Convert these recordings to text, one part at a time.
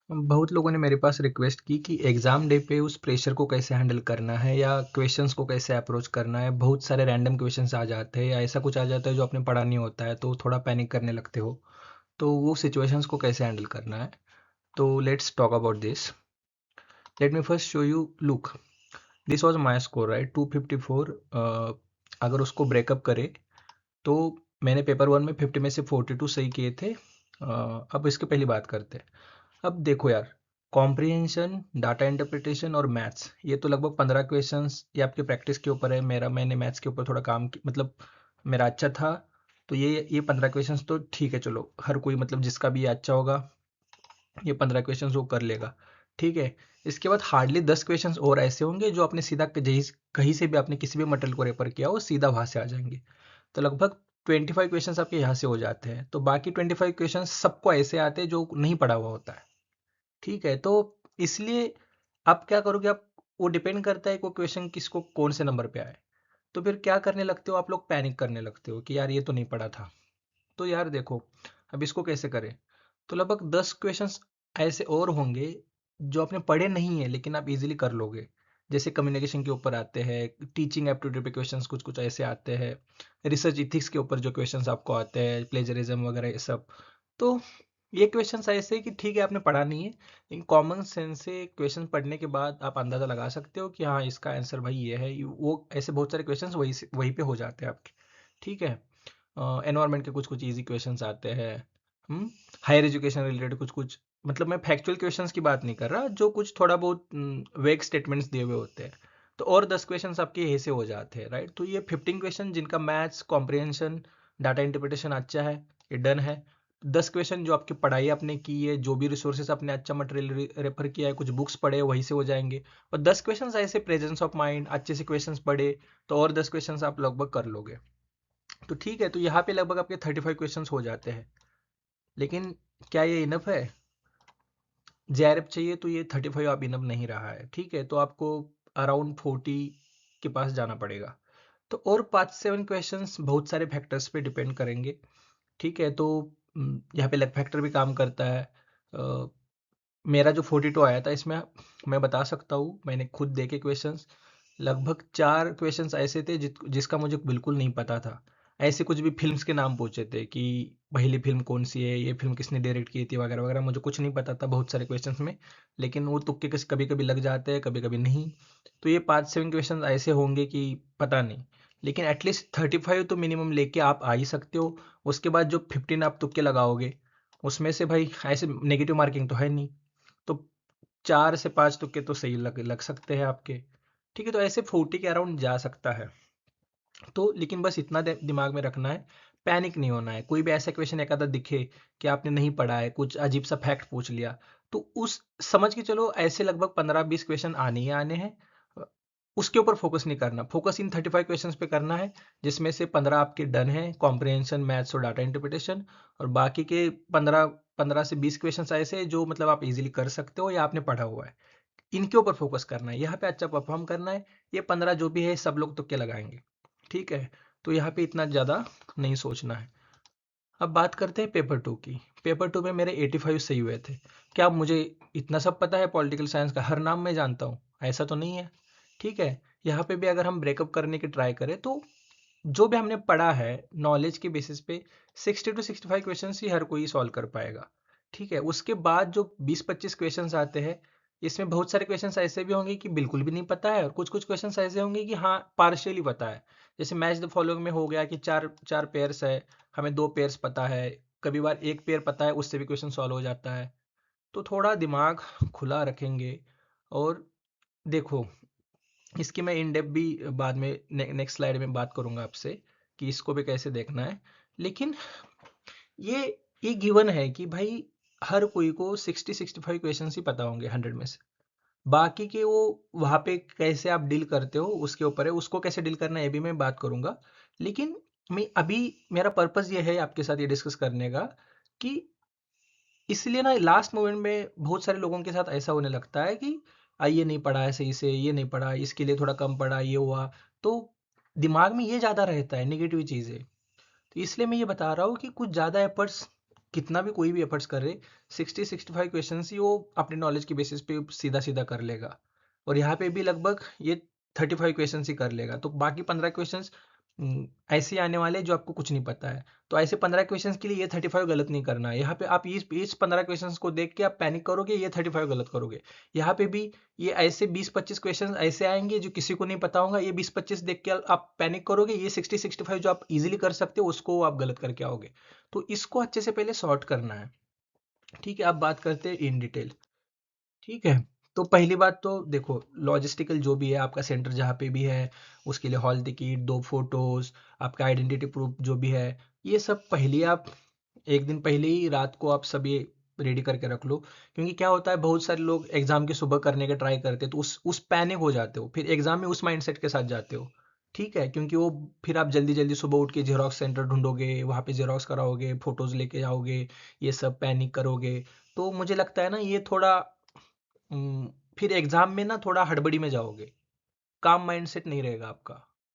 बहुत लोगों ने मेरे पास रिक्वेस्ट की कि एग्ज़ाम डे पे उस प्रेशर को कैसे हैंडल करना है या क्वेश्चंस को कैसे अप्रोच करना है। बहुत सारे रैंडम क्वेश्चंस आ जाते हैं या ऐसा कुछ आ जाता है जो आपने पढ़ा नहीं होता है, तो थोड़ा पैनिक करने लगते हो। तो वो सिचुएशंस को कैसे हैंडल करना है, तो let's talk about this. Let me first show you, look, this was my score right, 254। अगर उसको ब्रेकअप करे तो मैंने पेपर वन में 50 में से 42 सही किए थे। अब इसके पहली बात करते हैं। अब देखो यार, कॉम्प्रिहेंशन, डाटा इंटरप्रिटेशन और मैथ्स, ये तो लगभग 15 क्वेश्चंस, ये आपकी प्रैक्टिस के ऊपर है। मैंने मैथ्स के ऊपर थोड़ा काम मतलब मेरा अच्छा था, तो ये 15 क्वेश्चंस तो ठीक है, चलो हर कोई मतलब जिसका भी ये अच्छा होगा, ये 15 क्वेश्चंस वो कर लेगा, ठीक है। इसके बाद हार्डली 10 क्वेश्चंस और ऐसे होंगे जो आपने सीधा कहीं से भी आपने किसी भी मटेरियल को रेफर किया हो, सीधा वहां से आ जाएंगे। तो लगभग 25 क्वेश्चंस आपके यहाँ से हो जाते हैं। तो बाकी 25 क्वेश्चंस सबको ऐसे आते हैं जो नहीं पढ़ा हुआ होता है, ठीक है। तो इसलिए आप क्या करोगे, आप, वो डिपेंड करता है कि वो क्वेश्चन किसको कौन से नंबर पे आए। तो फिर क्या करने लगते हो आप लोग, पैनिक करने लगते हो कि यार ये तो नहीं पढ़ा था। तो यार देखो, अब इसको कैसे करें। तो लगभग 10 क्वेश्चंस ऐसे और होंगे जो आपने पढ़े नहीं है लेकिन आप इजीली कर लोगे। जैसे कम्युनिकेशन के ऊपर आते हैं, टीचिंग एप्टीट्यूड पे क्वेश्चंस कुछ कुछ ऐसे आते हैं, रिसर्च इथिक्स के ऊपर जो क्वेश्चंस आपको आते हैं, प्लेजरिज्म वगैरह ये सब। तो ये क्वेश्चंस ऐसे हैं कि ठीक है आपने पढ़ा नहीं है, लेकिन कॉमन सेंस से क्वेश्चन पढ़ने के बाद आप अंदाज़ा लगा सकते हो कि हाँ इसका आंसर भाई ये है। वो ऐसे बहुत सारे क्वेश्चंस वहीं पे हो जाते हैं आपके, ठीक है। एनवायरनमेंट के कुछ कुछ इजी क्वेश्चंस आते हैं। हायर एजुकेशन रिलेटेड कुछ कुछ, मतलब मैं फैक्चुअल क्वेश्चंस की बात नहीं कर रहा, जो कुछ थोड़ा बहुत वेग स्टेटमेंट्स दिए हुए होते हैं। तो और 10 क्वेश्चंस आपके यहीं से हो जाते हैं, राइट। तो ये 15 क्वेश्चन जिनका मैथ्स कॉम्प्रिहेंशन डाटा इंटरप्रिटेशन अच्छा है, ये डन है। 10 क्वेश्चन जो आपकी पढ़ाई आपने की है, जो भी रिसोर्सेज आपने अच्छा मटेरियल रेफर किया है, कुछ बुक्स पढ़े वहीं से हो जाएंगे। और 10 क्वेश्चंस ऐसे प्रेजेंस ऑफ माइंड अच्छे से क्वेश्चंस पढ़े, तो और 10 क्वेश्चंस आप लगभग कर लोगे। तो ठीक है, तो यहाँ पे लगभग आपके 35 क्वेश्चंस हो जाते हैं। लेकिन क्या ये इनफ है? जेआरएफ चाहिए तो ये 35 आप इनफ नहीं रहा है, ठीक है। तो आपको अराउंड 40 के पास जाना पड़ेगा। तो और 5-7 क्वेश्चंस बहुत सारे फैक्टर्स पे डिपेंड करेंगे, ठीक है। तो यहाँ पे लक फैक्टर भी काम करता है। अ, मेरा जो 42 आया था इसमें मैं बता सकता हूँ, मैंने खुद देखे क्वेश्चंस, लगभग 4 क्वेश्चंस ऐसे थे जिसका मुझे बिल्कुल नहीं पता था। ऐसे कुछ भी फिल्म्स के नाम पूछे थे कि पहली फिल्म कौन सी है, ये फिल्म किसने डायरेक्ट की थी वगैरह वगैरह, मुझे कुछ नहीं पता था बहुत सारे क्वेश्चंस में। लेकिन वो तुक्के कभी कभी लग जाते हैं, कभी कभी नहीं। तो ये 5-7 क्वेश्चन ऐसे होंगे कि पता नहीं, लेकिन एटलीस्ट 35 तो मिनिमम लेके आप आ ही सकते हो। उसके बाद जो 15 आप तुक्के लगाओगे, उसमें से भाई ऐसे नेगेटिव मार्किंग तो है नहीं, तो 4 से 5 तुक्के तो सही लग लग सकते हैं आपके, ठीक है। तो ऐसे 40 के अराउंड जा सकता है। तो लेकिन बस इतना दिमाग में रखना है, पैनिक नहीं होना है। कोई भी ऐसा क्वेश्चन एक आधा दिखे कि आपने नहीं पढ़ा है, कुछ अजीब सा फैक्ट पूछ लिया, तो उस समझ के चलो ऐसे लगभग 15-20 क्वेश्चन आने ही आने हैं। अ, उसके ऊपर फोकस नहीं करना, फोकस इन 35 क्वेश्चंस पे करना है, जिसमें से 15 आपके डन है, कॉम्प्रिहेंशन, मैथ्स और डाटा इंटरप्रिटेशन। और बाकी के 15 15 से 20 क्वेश्चंस ऐसे हैं जो मतलब आप इजीली कर सकते हो या आपने पढ़ा हुआ है। इनके ऊपर फोकस करना है, यहाँ पे अच्छा परफॉर्म करना है। ये 15 जो भी है सब लोग तुक्के लगाएंगे, ठीक है। तो यहाँ पे इतना ज़्यादा नहीं सोचना है। अब बात करते हैं पेपर टू की। पेपर टू में मेरे 85 सही हुए थे। क्या मुझे इतना सब पता है पॉलिटिकल साइंस का, हर नाम मैं जानता हूँ? ऐसा तो नहीं है, ठीक है। यहाँ पे भी अगर हम ब्रेकअप करने की ट्राई करें तो जो भी हमने पढ़ा है नॉलेज के बेसिस पे 60 to 65 क्वेश्चन ही हर कोई सॉल्व कर पाएगा, ठीक है। उसके बाद जो 20-25 क्वेश्चंस आते हैं, इसमें बहुत सारे क्वेश्चंस ऐसे भी होंगे कि बिल्कुल भी नहीं पता है, और कुछ कुछ क्वेश्चंस ऐसे होंगे कि हाँ पार्शियली पता है। जैसे मैच द फॉलोइंग में हो गया कि चार चार पेयर्स है, हमें 2 पेयर्स पता है, कभी बार एक पेयर पता है, उससे भी क्वेश्चन सॉल्व हो जाता है। तो थोड़ा दिमाग खुला रखेंगे। और देखो, इसकी मैं इन डेप्थ भी बाद में नेक्स्ट स्लाइड में बात करूंगा आपसे कि इसको भी कैसे देखना है। लेकिन ये ये गिवन है कि भाई हर कोई को 60-65 क्वेश्चन ही पता होंगे 100 में से। बाकी के वो वहाँ पे कैसे आप डील करते हो उसके ऊपर है, उसको कैसे डील करना है ये भी मैं बात करूंगा। लेकिन मैं अभी, मेरा पर्पस ये है आपके साथ ये डिस्कस करने का कि इसलिए ना लास्ट मोमेंट में बहुत सारे लोगों के साथ ऐसा होने लगता है कि ये नहीं पढ़ा है सही से, ये नहीं पढ़ा, इसके लिए थोड़ा कम पढ़ा, ये हुआ। तो दिमाग में ये ज़्यादा रहता है नेगेटिव चीज़ें। तो इसलिए मैं ये बता रहा हूँ कि कुछ ज़्यादा एफर्ट्स कितना भी कोई भी एफर्ट्स करे, 60-65 क्वेश्चंस ही वो अपने नॉलेज की बेसिस पे सीधा सीधा कर लेगा। और यहाँ पे भी लगभग ये 35 क्वेश्चंस ही कर लेगा, तो बाकी 15 क्वेश्चंस ऐसे आने वाले हैं जो आपको कुछ नहीं पता है। तो ऐसे 15 क्वेश्चंस के लिए ये 35 गलत नहीं करना है। यहाँ पे आप इस 15 क्वेश्चंस को देख के आप पैनिक करोगे, ये 35 गलत करोगे। यहाँ पे भी ये ऐसे 20-25 क्वेश्चंस ऐसे आएंगे जो किसी को नहीं पता होगा, ये 20-25 देख के आप पैनिक करोगे, ये 60-65 जो आप इजीली कर सकते हो उसको आप गलत करके आओगे। तो इसको अच्छे से पहले सॉर्ट करना है। ठीक है, अब बात करते हैं इन डिटेल। ठीक है, तो पहली बात तो देखो, लॉजिस्टिकल जो भी है आपका सेंटर जहाँ पे भी है, उसके लिए हॉल टिकट, 2 फोटोज, आपका आइडेंटिटी प्रूफ जो भी है, ये सब पहले आप एक दिन पहले ही रात को आप सब ये रेडी करके रख लो। क्योंकि क्या होता है, बहुत सारे लोग एग्जाम के सुबह करने के ट्राई करते हैं, तो उस पैनिक हो जाते हो, फिर एग्जाम में उस माइंडसेट के साथ जाते हो। ठीक है, क्योंकि वो फिर आप जल्दी जल्दी सुबह उठ के जेरोक्स सेंटर ढूंढोगे, वहाँ पे जेरोक्स कराओगे, फोटोज लेके जाओगे, ये सब पैनिक करोगे। तो मुझे लगता है ना ये थोड़ा फिर एग्जाम में ना थोड़ा हड़बड़ी में जाओगे, काम माइंडसेट नहीं रहेगा आपका,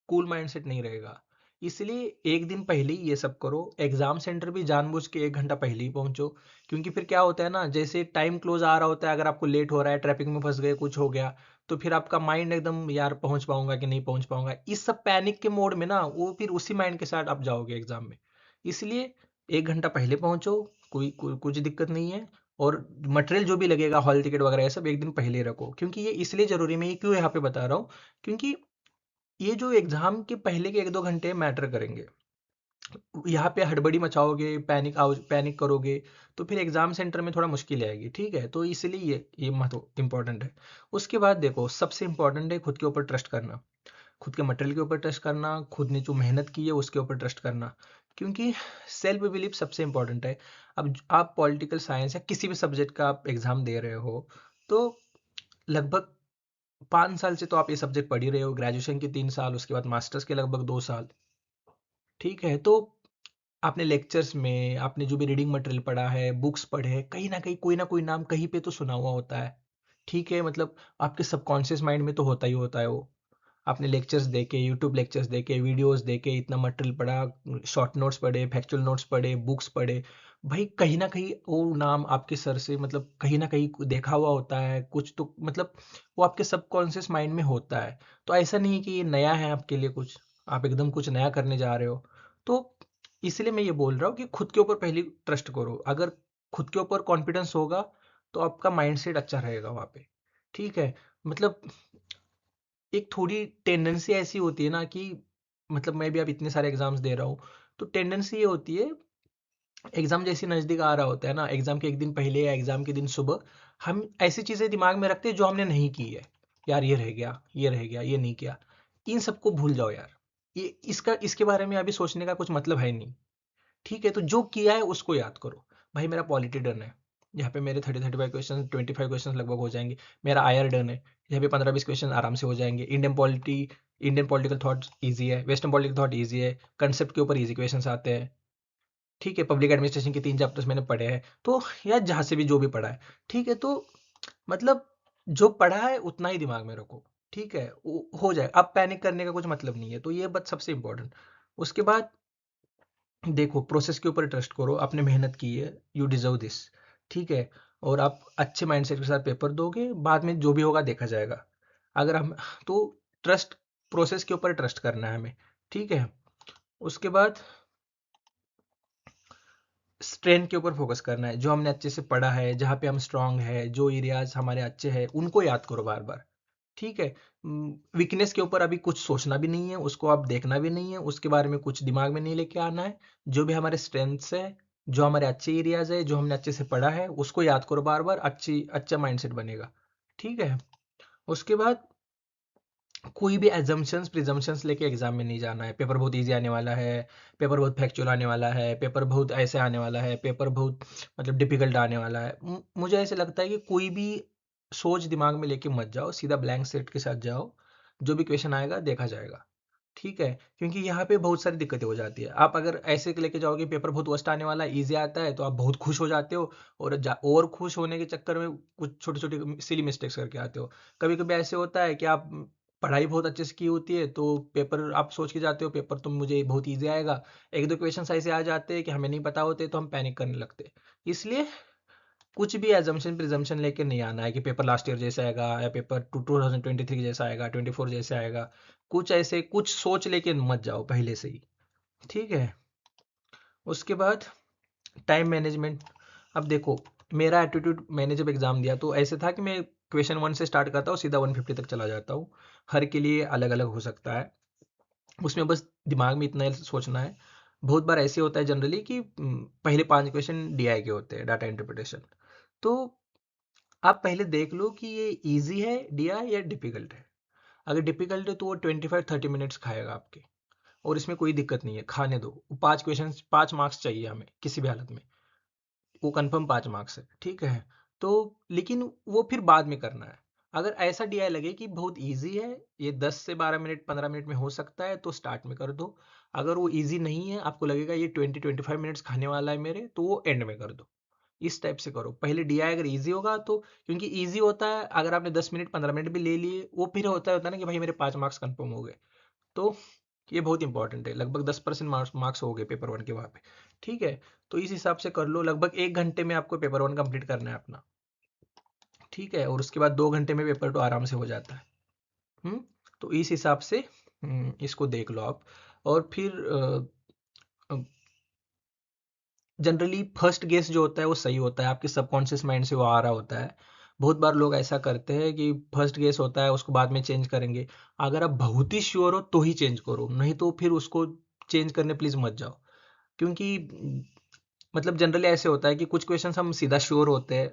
कूल माइंडसेट नहीं रहेगा। इसलिए एक दिन पहले ही ये सब करो। एग्जाम सेंटर भी जानबूझ के 1 घंटा पहले ही पहुंचो। क्योंकि फिर क्या होता है ना, जैसे टाइम क्लोज आ रहा होता है, अगर आपको लेट हो रहा है, ट्रैफिक में फंस गए, कुछ हो गया, तो फिर आपका माइंड एकदम, यार पहुंच पाऊंगा कि नहीं पहुंच पाऊंगा, इस सब पैनिक के मोड में ना वो फिर उसी माइंड के साथ आप जाओगे एग्जाम में। इसलिए 1 घंटा पहले पहुंचो, कुछ दिक्कत नहीं है। और मटेरियल जो भी लगेगा, हॉल टिकट वगैरह, ये सब एक दिन पहले रखो। क्योंकि ये इसलिए जरूरी, मैं ये क्यों यहाँ पे बता रहा हूँ, क्योंकि ये जो एग्जाम के पहले के 1-2 घंटे मैटर करेंगे। यहाँ पे हड़बड़ी मचाओगे, पैनिक करोगे, तो फिर एग्जाम सेंटर में थोड़ा मुश्किल आएगी। ठीक है, तो इसलिए ये महत्व इंपॉर्टेंट है। उसके बाद देखो, सबसे इंपॉर्टेंट है खुद के ऊपर ट्रस्ट करना, खुद के मटेरियल के ऊपर ट्रस्ट करना, खुद ने जो मेहनत की है उसके ऊपर ट्रस्ट करना। क्योंकि सेल्फ बिलीफ सबसे इंपॉर्टेंट है। अब आप पॉलिटिकल साइंस या किसी भी सब्जेक्ट का आप एग्जाम दे रहे हो, तो लगभग 5 साल से तो आप ये सब्जेक्ट पढ़ ही रहे हो, ग्रेजुएशन के 3 साल, उसके बाद मास्टर्स के लगभग 2 साल। ठीक है, तो आपने लेक्चर्स में आपने जो भी रीडिंग मटेरियल पढ़ा है, बुक्स पढ़े हैं, कहीं ना कहीं कोई ना कोई नाम कहीं पे तो सुना हुआ होता है। ठीक है, मतलब आपके सबकॉन्शियस माइंड में तो होता ही है वो। आपने लेक्चर्स देखे, यूट्यूब लेक्चर्स देखे, वीडियोस देखे, इतना मटेरियल पढ़ा, शॉर्ट नोट्स पढ़े, फैक्चुअल नोट्स पढ़े, बुक्स पढ़े, भाई कहीं ना कहीं वो नाम आपके सर से, मतलब कहीं ना कहीं देखा हुआ होता है कुछ तो, मतलब वो आपके सबकॉन्शियस माइंड में होता है। तो ऐसा नहीं है कि ये नया है आपके लिए कुछ, आप एकदम कुछ नया करने जा रहे हो। तो इसलिए मैं ये बोल रहा हूँ कि खुद के ऊपर पहले ट्रस्ट करो। अगर खुद के ऊपर कॉन्फिडेंस होगा, तो आपका माइंडसेट अच्छा रहेगा वहाँ पे। ठीक है, मतलब एक थोड़ी टेंडेंसी ऐसी होती है ना कि, मतलब मैं भी अब इतने सारे एग्जाम्स दे रहा हूँ, तो टेंडेंसी ये होती है, एग्जाम जैसे नज़दीक आ रहा होता है ना, एग्जाम के एक दिन पहले या एग्जाम के दिन सुबह, हम ऐसी चीज़ें दिमाग में रखते हैं जो हमने नहीं की है। यार ये रह गया, ये रह गया, ये नहीं किया। इन सबको भूल जाओ यार, ये इसके बारे में अभी सोचने का कुछ मतलब है नहीं। ठीक है, तो जो किया है उसको याद करो। भाई मेरा पॉलिटी डन है, यहाँ पे मेरे 30-35 क्वेश्चन, 25 क्वेश्चन लगभग हो जाएंगे। मेरा आयर डन है, यहाँ पे 15-20 क्वेश्चन आराम से हो जाएंगे। इंडियन पॉलिटिकल थॉट ईजी है, वेस्टर्न पॉलिटिकल थॉट ईजी है, कंसेप्ट के ऊपर ईजी क्वेश्चन आते हैं। ठीक है, पब्लिक एडमिनिस्ट्रेशन के 3 चैप्टर्स मैंने पढ़े हैं, तो यार जहाँ से भी जो भी पढ़ा है, ठीक है, तो मतलब जो पढ़ा है उतना ही दिमाग में रखो। ठीक है, हो जाए, अब पैनिक करने का कुछ मतलब नहीं है। तो ये बात सबसे इंपॉर्टेंट। उसके बाद देखो, प्रोसेस के ऊपर ट्रस्ट करो, आपने मेहनत की है, यू डिजर्व दिस। ठीक है, और आप अच्छे माइंडसेट के साथ पेपर दोगे, बाद में जो भी होगा देखा जाएगा। अगर हम तो ट्रस्ट, प्रोसेस के ऊपर ट्रस्ट करना है हमें। ठीक है, उसके बाद स्ट्रेंथ के ऊपर फोकस करना है, जो हमने अच्छे से पढ़ा है, जहाँ पे हम स्ट्रांग है, जो एरियाज हमारे अच्छे हैं उनको याद करो बार बार। ठीक है, वीकनेस के ऊपर अभी कुछ सोचना भी नहीं है, उसको आप देखना भी नहीं है, उसके बारे में कुछ दिमाग में नहीं लेके आना है। जो भी हमारे स्ट्रेंथ्स है, जो हमारे अच्छे एरियाज है, जो हमने अच्छे से पढ़ा है, उसको याद करो बार बार, अच्छा माइंडसेट बनेगा। ठीक है, उसके बाद कोई भी एजम्पशंस प्रिजम्पशंस लेके एग्जाम में नहीं जाना है। पेपर बहुत इजी आने वाला है, पेपर बहुत फैक्चुअल आने वाला है, पेपर बहुत ऐसे आने वाला है, पेपर बहुत मतलब डिफिकल्ट आने वाला है। मुझे ऐसे लगता है कि कोई भी सोच दिमाग में लेके मत जाओ, सीधा ब्लैंक सेट के साथ जाओ, जो भी क्वेश्चन आएगा देखा जाएगा। ठीक है, क्योंकि यहाँ पे बहुत सारी दिक्कतें हो जाती है। आप अगर ऐसे लेके जाओगे पेपर बहुत वर्स्ट आने वाला है, इजी आता है, तो आप बहुत खुश हो जाते हो, और खुश होने के चक्कर में कुछ छोटी छोटी सिली मिस्टेक्स करके आते हो। कभी कभी ऐसे होता है कि आप पढ़ाई बहुत अच्छे से की होती है तो पेपर आप सोच के जाते हो पेपर तो मुझे बहुत ईजी आएगा। एक दो क्वेश्चन ऐसे आ जाते हैं कि हमें नहीं पता होते तो हम पैनिक करने लगते। इसलिए कुछ भी एजम्पशन प्रिजम्पशन लेके नहीं आना है कि पेपर लास्ट ईयर जैसा आएगा या पेपर 2023 जैसा आएगा, 24 जैसा आएगा। कुछ ऐसे कुछ सोच लेके मत जाओ पहले से ही। ठीक है। उसके बाद टाइम मैनेजमेंट। अब देखो, मेरा एटीट्यूड, मैंने जब एग्ज़ाम दिया तो ऐसे था कि मैं क्वेश्चन 1 से स्टार्ट करता हूँ, सीधा 150 तक चला जाता हूँ। हर के लिए अलग अलग हो सकता है, उसमें बस दिमाग में इतना ही सोचना है। बहुत बार ऐसे होता है जनरली कि पहले 5 क्वेश्चन डीआई के होते हैं, डाटा इंटरप्रिटेशन। तो आप पहले देख लो कि ये ईजी है डीआई या डिफिकल्ट है। अगर डिफिकल्ट है तो वो 25-30 मिनट्स खाएगा आपके, और इसमें कोई दिक्कत नहीं है, खाने दो। 5 क्वेश्चन 5 मार्क्स चाहिए हमें किसी भी हालत में, वो कंफर्म 5 मार्क्स है, ठीक है। तो लेकिन वो फिर बाद में करना है। अगर ऐसा डीआई लगे कि बहुत इजी है, ये 10 से 12 मिनट 15 मिनट में हो सकता है, तो स्टार्ट में कर दो। अगर वो इजी नहीं है, आपको लगेगा ये 20-25 मिनट्स खाने वाला है मेरे, तो वो एंड में कर दो। इस टाइप से करो। पहले डीआई अगर इजी होगा तो, क्योंकि इजी होता है अगर आपने 10 मिनट 15 मिनट भी ले लिए, वो फिर होता है ना कि भाई मेरे 5 मार्क्स कंफर्म हो गए। तो ये बहुत इंपॉर्टेंट है, लगभग 10% मार्क्स मार्क्स हो गए पेपर 1 के वहाँ पे। ठीक है। तो इस हिसाब से कर लो, लगभग 1 घंटे में आपको पेपर 1 कंप्लीट करना है अपना। ठीक है। और उसके बाद 2 घंटे में पेपर 2 आराम से हो जाता है। हम्म। तो इस हिसाब से इसको देख लो आप। और फिर जनरली फर्स्ट गेस जो होता है वो सही होता है, आपके सबकॉन्शियस माइंड से वो आ रहा होता है। बहुत बार लोग ऐसा करते हैं कि फर्स्ट गेस होता है उसको बाद में चेंज करेंगे। अगर आप बहुत ही श्योर हो तो ही चेंज करो, नहीं तो फिर उसको चेंज करने प्लीज मत जाओ। क्योंकि मतलब जनरली ऐसे होता है कि कुछ क्वेश्चंस हम सीधा श्योर होते हैं,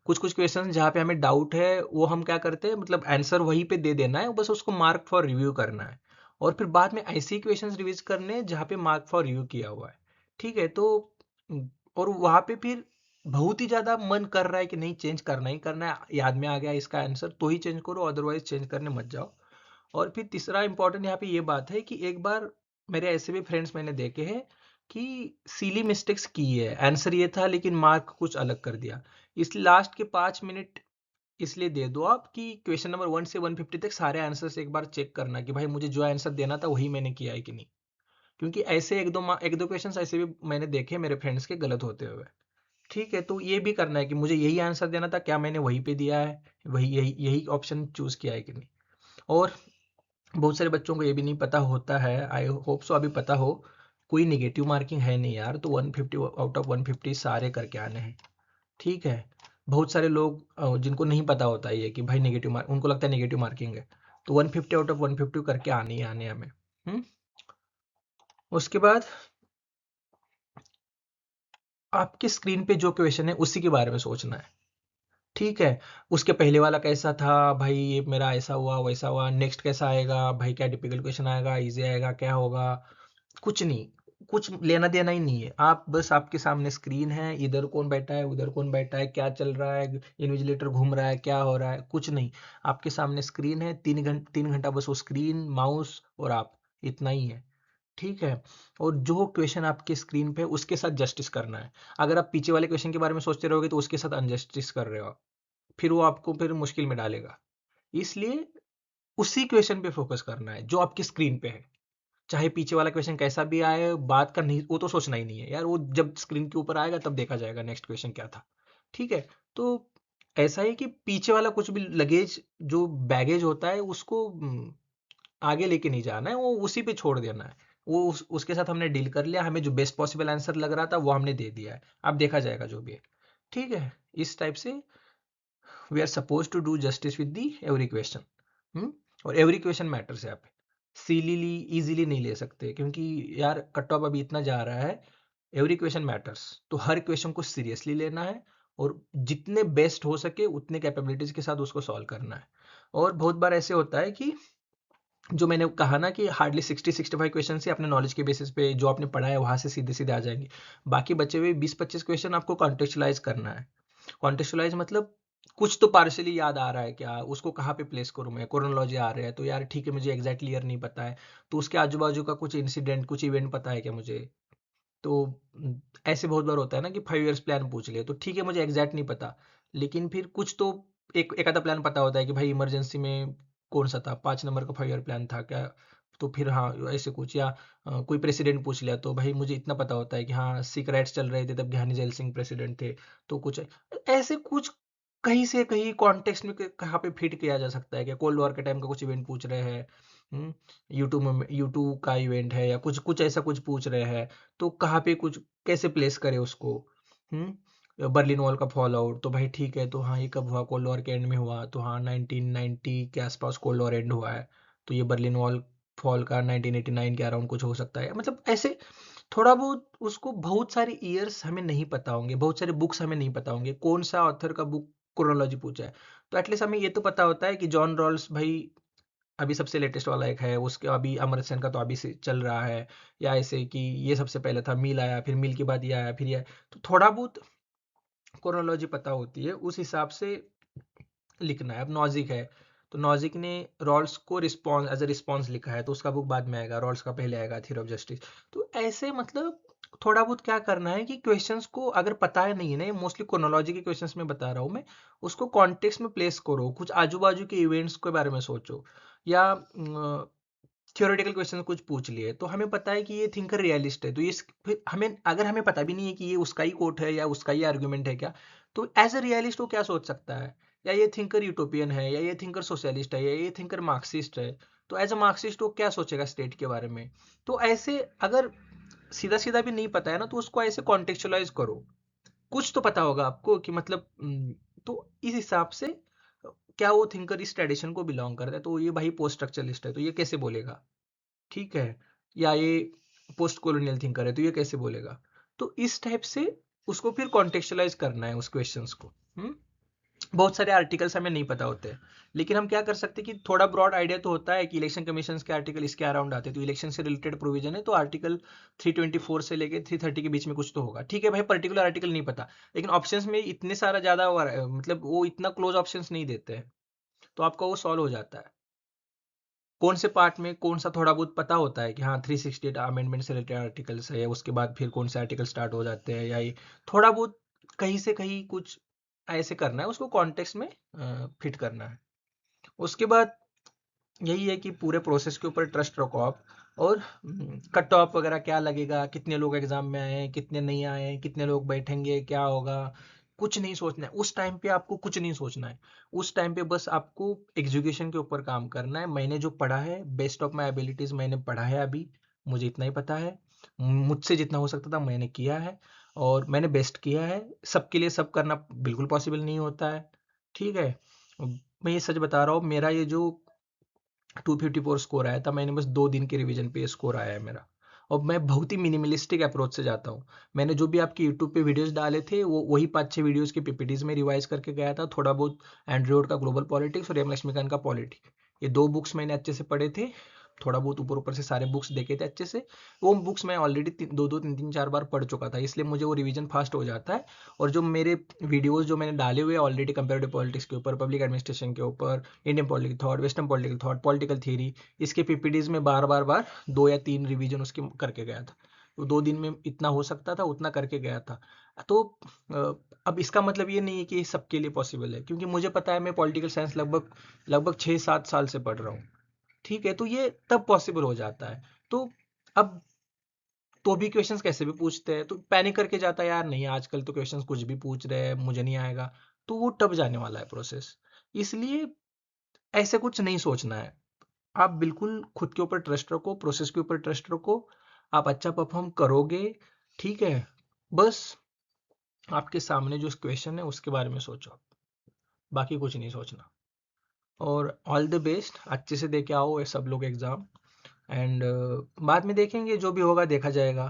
कुछ कुछ क्वेश्चंस जहाँ पे हमें डाउट है वो हम क्या करते हैं, मतलब आंसर वहीं पे दे देना है, बस उसको मार्क फॉर रिव्यू करना है। और फिर बाद में ऐसे ही क्वेश्चंस रिवीज करने हैं जहाँ पे मार्क फॉर रिव्यू किया हुआ है। ठीक है। तो और वहाँ पे फिर बहुत ही ज़्यादा मन कर रहा है कि नहीं चेंज करना ही करना है, याद में आ गया इसका आंसर तो ही चेंज करो, अदरवाइज चेंज करने मत जाओ। और फिर तीसरा इंपॉर्टेंट यहाँ पे ये बात है कि एक बार मेरे ऐसे भी फ्रेंड्स मैंने देखे हैं कि सीली मिस्टेक्स की है, आंसर ये था लेकिन मार्क कुछ अलग कर दिया। इस लास्ट के 5 मिनट इसलिए दे दो आप कि क्वेश्चन नंबर 1 से 150 तक सारे आंसर्स एक बार चेक करना कि भाई मुझे जो आंसर देना था वही मैंने किया है कि नहीं। क्योंकि ऐसे एक दो क्वेश्चन ऐसे भी मैंने देखे मेरे फ्रेंड्स के गलत होते हुए। ठीक है। तो ये भी करना है कि मुझे यही आंसर देना था, क्या मैंने वहीं पे दिया है, वही यही यही ऑप्शन चूज किया है कि नहीं। और बहुत सारे बच्चों को ये भी नहीं पता होता है, आई होप सो अभी पता हो, कोई निगेटिव मार्किंग है नहीं यार। तो 150 आउट ऑफ 150 सारे करके आने हैं। ठीक है। बहुत सारे लोग जिनको नहीं पता होता है ये कि भाई नेगेटिव मार्क, उनको लगता है नेगेटिव मार्किंग है। तो 150 आउट ऑफ 150 करके आने ही आने हमें। हम्म। उसके बाद आपके स्क्रीन पे जो क्वेश्चन है उसी के बारे में सोचना है। ठीक है। उसके पहले वाला कैसा था भाई, ये मेरा ऐसा हुआ वैसा हुआ, नेक्स्ट कैसा आएगा भाई, क्या डिफिकल्ट क्वेश्चन आएगा, इजी आएगा, क्या होगा। कुछ नहीं, कुछ लेना देना ही नहीं है। आप बस, आपके सामने स्क्रीन है, इधर कौन बैठा है उधर कौन बैठा है, क्या चल रहा है, इन्विजिलेटर घूम रहा है, क्या हो रहा है, कुछ नहीं। आपके सामने स्क्रीन है, 3 घंटा बस वो स्क्रीन, माउस और आप, इतना ही है। ठीक है। और जो क्वेश्चन आपके स्क्रीन पे उसके साथ जस्टिस करना है। अगर आप पीछे वाले क्वेश्चन के बारे में सोचते रहोगे तो उसके साथ अनजस्टिस कर रहे हो आप, फिर वो आपको फिर मुश्किल में डालेगा। इसलिए उसी क्वेश्चन पे फोकस करना है जो आपकी स्क्रीन पे है। चाहे पीछे वाला क्वेश्चन कैसा भी आए, बात का नहीं, वो तो सोचना ही नहीं है यार, वो जब स्क्रीन के ऊपर आएगा तब देखा जाएगा नेक्स्ट क्वेश्चन क्या था। ठीक है। तो ऐसा है कि पीछे वाला कुछ भी लगेज, जो बैगेज होता है उसको आगे लेके नहीं जाना है, वो उसी पे छोड़ देना है। वो उसके साथ हमने डील कर लिया, हमें जो बेस्ट पॉसिबल आंसर लग रहा था वो हमने दे दिया है, अब देखा जाएगा जो भी है। ठीक है। इस टाइप से we are suppose to do justice with the every question. और एवरी क्वेश्चन मैटर्स है। यहाँ पे सीलीली इजीली नहीं ले सकते, क्योंकि यार कट ऑफ अभी इतना जा रहा है। एवरी क्वेश्चन मैटर्स, तो हर क्वेश्चन को सीरियसली लेना है, और जितने बेस्ट हो सके उतने कैपेबिलिटीज के साथ उसको सॉल्व करना है। और बहुत बार ऐसे होता है कि जो मैंने कहा ना कि हार्डली 60-65 क्वेश्चन से अपने नॉलेज के बेसिस पे जो आपने पढ़ा है वहां से सीधे सीधे आ जाएंगे। बाकी बचे हुए 20-25 क्वेश्चन आपको कॉन्टेक्चुअलाइज करना है। कॉन्टेक्चुअलाइज मतलब कुछ तो पार्शली याद आ रहा है क्या, उसको कहाँ पे प्लेस करूँ मैं, क्रोनोलॉजी आ रहा है तो यार ठीक है, मुझे एग्जैक्ट ईयर नहीं पता है, तो उसके आजू बाजू का कुछ इंसिडेंट कुछ इवेंट पता है क्या मुझे। तो ऐसे बहुत बार होता है ना कि 5 इयर्स प्लान पूछ ले, तो ठीक है मुझे एग्जैक्ट नहीं पता, लेकिन फिर कुछ तो एक एक आधा प्लान पता होता है कि भाई इमरजेंसी में कौन सा था, 5 नंबर का 5 ईयर प्लान था क्या? तो फिर हाँ ऐसे कुछ, या कोई प्रेसिडेंट पूछ लिया तो भाई मुझे इतना पता होता है कि हाँ सिख राइट्स चल रहे थे तब ज्ञानी जैल सिंह प्रेसिडेंट थे। तो कुछ ऐसे कुछ कहीं से कहीं कॉन्टेक्स्ट में कहाँ पे फिट किया जा सकता है, क्या कोल्ड वॉर के टाइम का कुछ इवेंट पूछ रहे हैं, यूट्यूब में यूट्यूब का इवेंट है या कुछ कुछ ऐसा कुछ पूछ रहे हैं, तो कहाँ पे कुछ कैसे प्लेस करे उसको। बर्लिन वॉल का फॉल आउट, तो भाई ठीक है, तो हाँ ये कब हुआ, कोल्ड वॉर के एंड में हुआ, तो हाँ 1990 के आसपास कोल्ड वॉर एंड हुआ है, तो ये बर्लिन वॉल फॉल का 1989 के अराउंड कुछ हो सकता है। मतलब ऐसे थोड़ा बहुत उसको, बहुत सारे ईयर्स हमें नहीं पता होंगे, बहुत सारे बुक्स हमें नहीं पता होंगे, कौन सा ऑथर का बुक क्रोनोलॉजी पूछा है, तो एटलीस्ट हमें ये तो पता होता है कि जॉन रॉल्स भाई अभी सबसे लेटेस्ट वाला एक है, उसके अभी अमर्त्य सेन का तो अभी से चल रहा है, या ऐसे कि ये सबसे पहले था, मिल आया, फिर मिल के बाद ये आया, फिर ये, तो थोड़ा बहुत क्रोनोलॉजी पता होती है, उस हिसाब से लिखना है। अब नॉजिक है, तो नॉजिक ने रॉल्स को रिस्पॉन्स एज अ रिस्पॉन्स लिखा है, तो उसका बुक बाद में आएगा, रॉल्स का पहले आएगा थ्योरी ऑफ जस्टिस। तो ऐसे मतलब थोड़ा बहुत क्या करना है कि क्वेश्चंस को अगर पता है नहीं है ना, मोस्टली क्रोनोलॉजी के क्वेश्चंस में बता रहा हूँ मैं, उसको कॉन्टेक्स्ट में प्लेस करो, कुछ आजू बाजू के इवेंट्स के बारे में सोचो, या थियोरेटिकल क्वेश्चन कुछ पूछ लिए, तो हमें पता है कि ये थिंकर रियलिस्ट है, तो ये फिर हमें अगर हमें पता भी नहीं है कि ये उसका ही कोट है या उसका ही आर्ग्यूमेंट है क्या, तो एज अ रियलिस्ट वो क्या सोच सकता है, या ये थिंकर यूटोपियन है, या ये थिंकर सोशलिस्ट है, या ये थिंकर मार्क्सिस्ट है, तो एज अ मार्क्सिस्ट वो क्या सोचेगा स्टेट के बारे में। तो ऐसे अगर सीधा सीधा भी नहीं पता है ना, तो उसको ऐसे कॉन्टेक्चुअलाइज करो, कुछ तो पता होगा आपको कि मतलब तो इस हिसाब से क्या वो थिंकर इस ट्रेडिशन को बिलोंग करता है, तो ये भाई पोस्ट स्ट्रक्चरलिस्ट है तो ये कैसे बोलेगा, ठीक है, या ये पोस्ट कॉलोनियल थिंकर है तो ये कैसे बोलेगा। तो इस टाइप से उसको फिर कॉन्टेक्चुअलाइज करना है उस क्वेश्चंस को। बहुत सारे आर्टिकल्स हमें नहीं पता होते हैं, लेकिन हम क्या कर सकते हैं कि थोड़ा ब्रॉड आइडिया तो होता है कि इलेक्शन कमीशन के आर्टिकल इसके अराउंड आते हैं, तो इलेक्शन से रिलेटेड प्रोविजन है, तो आर्टिकल 324 से लेके 330 के बीच में कुछ तो होगा, ठीक है भाई, पर्टिकुलर आर्टिकल नहीं पता, लेकिन ऑप्शंस में इतने सारा ज्यादा मतलब वो इतना क्लोज ऑप्शंस नहीं देते हैं, तो आपका वो सॉल्व हो जाता है। कौन से पार्ट में कौन सा थोड़ा बहुत पता होता है कि हाँ 368 अमेंडमेंट से रिलेटेड आर्टिकल्स है, उसके बाद फिर कौन से आर्टिकल स्टार्ट हो जाते हैं, या ये थोड़ा बहुत कहीं से कहीं कुछ ऐसे करना है, उसको कॉन्टेक्स्ट में फिट करना है। उसके बाद यही है कि पूरे प्रोसेस के ऊपर ट्रस्ट रखो आप, और कट ऑफ वगैरह क्या लगेगा, कितने लोग एग्जाम में आए हैं, कितने नहीं आए हैं, कितने लोग बैठेंगे, क्या होगा, कुछ नहीं सोचना है उस टाइम पे, आपको कुछ नहीं सोचना है उस टाइम पे, बस आपको एग्जीक्यूशन के ऊपर काम करना है। मैंने जो पढ़ा है बेस्ट ऑफ माई एबिलिटीज मैंने पढ़ा है, अभी मुझे इतना ही पता है, मुझसे जितना हो सकता था मैंने किया है, और मैंने बेस्ट किया है। सबके लिए सब करना बिल्कुल पॉसिबल नहीं होता है, ठीक है। मैं ये सच बता रहा हूँ, मेरा ये जो 254 स्कोर आया था, मैंने बस 2 दिन के रिवीजन पे स्कोर आया है मेरा, और मैं बहुत ही मिनिमलिस्टिक अप्रोच से जाता हूँ। मैंने जो भी आपके यूट्यूब पे वीडियोस डाले थे वो वही 5-6 वीडियोस की पीपीटीज में रिवाइज करके गया था, थोड़ा बहुत एंड्रयू का ग्लोबल पॉलिटिक्स और एम लक्ष्मीकांत का पॉलिटी, ये 2 बुक्स मैंने अच्छे से पढ़े थे, थोड़ा बहुत ऊपर ऊपर से सारे बुक्स देखे थे अच्छे से। वो बुक्स मैं ऑलरेडी 2-2 3-3 4 बार पढ़ चुका था, इसलिए मुझे वो रिवीजन फास्ट हो जाता है। और जो मेरे वीडियोस जो मैंने डाले हुए ऑलरेडी कंपेरेटिव पॉलिटिक्स के ऊपर, पब्लिक एडमिनिस्ट्रेशन के ऊपर, Indian political thought, western political thought, political theory, इसके पीपीटीज में बार बार बार 2 या 3 रिवीजन उसके करके गया था, तो 2 दिन में इतना हो सकता था उतना करके गया था। तो अब इसका मतलब ये नहीं है कि सबके लिए पॉसिबल है, क्योंकि मुझे पता है मैं पॉलिटिकल साइंस लगभग लगभग 6-7 साल से पढ़ रहा हूँ, ठीक है, तो ये तब पॉसिबल हो जाता है। तो अब तो भी क्वेश्चंस कैसे भी पूछते हैं, तो पैनिक करके जाता है यार, नहीं आजकल तो क्वेश्चंस कुछ भी पूछ रहे हैं, मुझे नहीं आएगा, तो वो टब जाने वाला है प्रोसेस। इसलिए ऐसे कुछ नहीं सोचना है, आप बिल्कुल खुद के ऊपर ट्रस्ट रखो, प्रोसेस के ऊपर ट्रस्ट रखो, आप अच्छा परफॉर्म करोगे, ठीक है। बस आपके सामने जो क्वेश्चन है उसके बारे में सोचो, बाकी कुछ नहीं सोचना। और ऑल द बेस्ट, अच्छे से दे के आओ ये सब लोग एग्जाम, एंड बाद में देखेंगे जो भी होगा देखा जाएगा,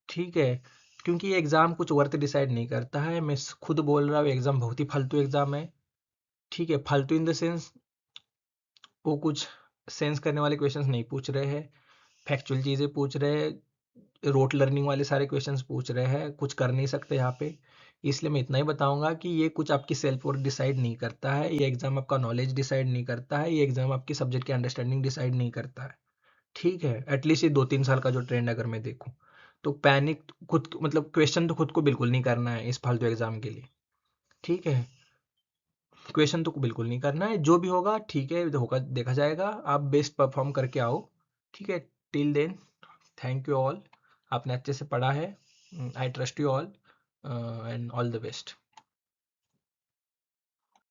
ठीक है। क्योंकि ये एग्ज़ाम कुछ वर्थ डिसाइड नहीं करता है, मैं खुद बोल रहा हूँ एग्ज़ाम बहुत ही फालतू एग्ज़ाम है, ठीक है, फालतू इन द सेंस वो कुछ सेंस करने वाले क्वेश्चंस नहीं पूछ रहे हैं, फैक्चुअल चीज़ें पूछ रहे हैं, रोट लर्निंग वाले सारे क्वेश्चंस पूछ रहे हैं, कुछ कर नहीं सकते यहाँ पे। इसलिए मैं इतना ही बताऊंगा कि ये कुछ आपकी सेल्फ वर्थ डिसाइड नहीं करता है, ये एग्ज़ाम आपका नॉलेज डिसाइड नहीं करता है, ये एग्ज़ाम आपकी सब्जेक्ट की अंडरस्टैंडिंग डिसाइड नहीं करता है, ठीक है। एटलीस्ट ये 2-3 साल का जो ट्रेंड अगर मैं देखूं, तो पैनिक खुद मतलब क्वेश्चन तो खुद को बिल्कुल नहीं करना है इस फालतू एग्जाम के लिए, ठीक है। क्वेश्चन तो बिल्कुल नहीं करना है, जो भी होगा ठीक है, होगा देखा जाएगा, आप बेस्ट परफॉर्म करके आओ, ठीक है। Till then, thank you all, आपने अच्छे से पढ़ा है, I trust you all, and all the best.